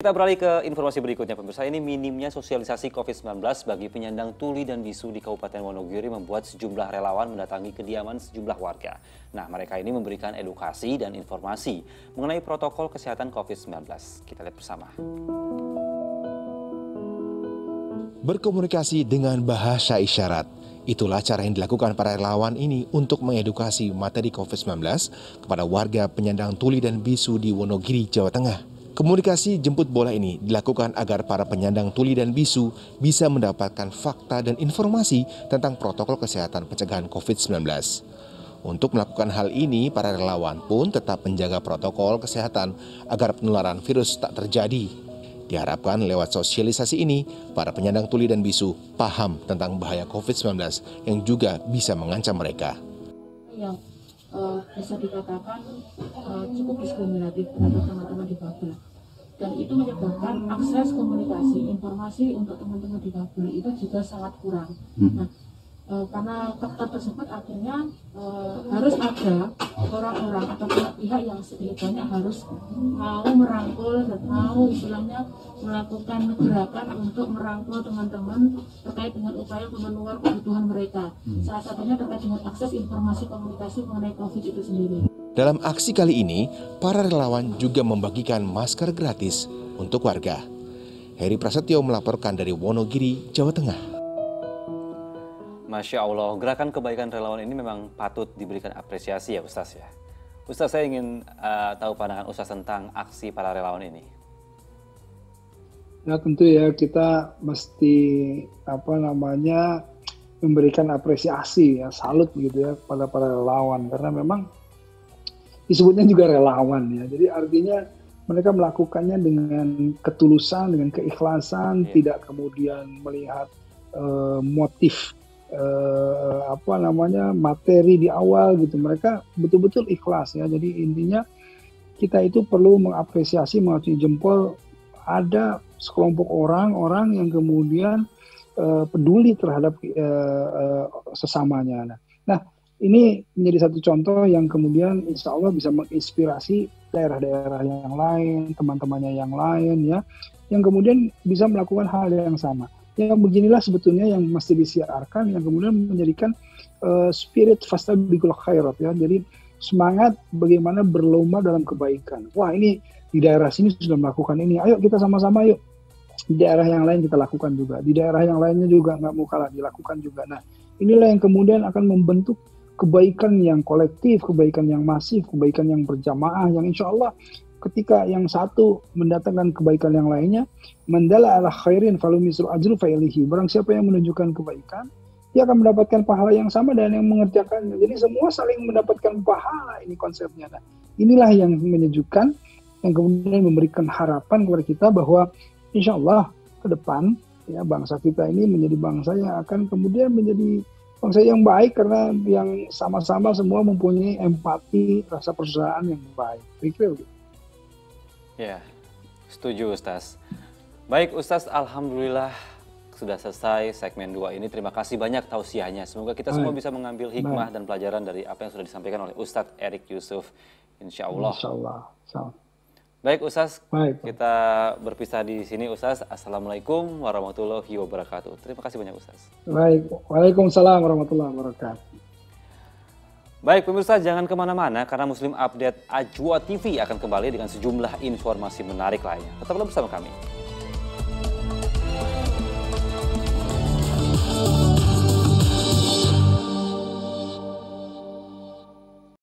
Kita beralih ke informasi berikutnya, pemirsa. Ini minimnya sosialisasi COVID-19 bagi penyandang tuli dan bisu di Kabupaten Wonogiri membuat sejumlah relawan mendatangi kediaman sejumlah warga. Nah, mereka ini memberikan edukasi dan informasi mengenai protokol kesehatan COVID-19. Kita lihat bersama. Berkomunikasi dengan bahasa isyarat. Itulah cara yang dilakukan para relawan ini untuk mengedukasi materi COVID-19 kepada warga penyandang tuli dan bisu di Wonogiri, Jawa Tengah. Komunikasi jemput bola ini dilakukan agar para penyandang tuli dan bisu bisa mendapatkan fakta dan informasi tentang protokol kesehatan pencegahan COVID-19. Untuk melakukan hal ini, para relawan pun tetap menjaga protokol kesehatan agar penularan virus tak terjadi. Diharapkan lewat sosialisasi ini, para penyandang tuli dan bisu paham tentang bahaya COVID-19 yang juga bisa mengancam mereka. Yang bisa dikatakan cukup diskriminatif terhadap teman-teman difabel, dan itu menyebabkan akses komunikasi informasi untuk teman-teman difabel itu juga sangat kurang. Nah, karena faktor tersebut akhirnya harus ada orang-orang atau pihak yang setidaknya harus mau merangkul dan mau istilahnya melakukan gerakan untuk merangkul teman-teman terkait dengan upaya pemenuhan kebutuhan mereka. Salah satunya terkait dengan akses informasi komunikasi mengenai COVID itu sendiri. Dalam aksi kali ini, para relawan juga membagikan masker gratis untuk warga. Heri Prasetyo melaporkan dari Wonogiri, Jawa Tengah. Masya Allah, gerakan kebaikan relawan ini memang patut diberikan apresiasi ya Ustaz ya. Ustaz, saya ingin tahu pandangan Ustaz tentang aksi para relawan ini. Ya tentu ya, kita mesti memberikan apresiasi ya, salut gitu ya pada para relawan, karena memang disebutnya juga relawan ya. Jadi artinya mereka melakukannya dengan ketulusan, dengan keikhlasan, tidak kemudian melihat motif materi di awal gitu. Mereka betul-betul ikhlas ya. Jadi intinya kita itu perlu mengapresiasi, mengacungi jempol ada sekelompok orang yang kemudian peduli terhadap sesamanya. Nah, ini menjadi satu contoh yang kemudian insya Allah bisa menginspirasi daerah-daerah yang lain, teman-temannya yang lain ya, yang kemudian bisa melakukan hal yang sama. Ya beginilah sebetulnya yang mesti disiarkan, yang kemudian menjadikan spirit fastabiqul khairat ya. Jadi semangat bagaimana berlomba dalam kebaikan. Wah, ini di daerah sini sudah melakukan ini, ayo kita sama-sama yuk. Di daerah yang lain kita lakukan juga, di daerah yang lainnya juga nggak mau kalah dilakukan juga. Nah, inilah yang kemudian akan membentuk kebaikan yang kolektif, kebaikan yang masif, kebaikan yang berjamaah, yang insya Allah ketika yang satu mendatangkan kebaikan yang lainnya, mandala ala khairin falumisru ajru failihi. Barang siapa yang menunjukkan kebaikan, dia akan mendapatkan pahala yang sama dan yang mengerjakannya. Jadi semua saling mendapatkan pahala, ini konsepnya. Nah, inilah yang menyejukkan, yang kemudian memberikan harapan kepada kita bahwa insya Allah ke depan ya bangsa kita ini menjadi bangsa yang akan kemudian menjadi bangsa yang baik, karena yang sama-sama semua mempunyai empati, rasa persaudaraan yang baik. Pikir begitu. Ya, setuju Ustaz. Baik Ustaz, alhamdulillah sudah selesai segmen 2 ini. Terima kasih banyak tausiahnya. Semoga kita semua bisa mengambil hikmah dan pelajaran dari apa yang sudah disampaikan oleh Ustadz Erik Yusuf. Insya Allah. Insya Allah. Baik Ustaz, kita berpisah di sini Ustaz. Assalamualaikum warahmatullahi wabarakatuh. Terima kasih banyak Ustaz. Baik, waalaikumsalam warahmatullahi wabarakatuh. Baik pemirsa, jangan kemana-mana karena Muslim Update Ajwa TV akan kembali dengan sejumlah informasi menarik lainnya. Tetaplah bersama kami.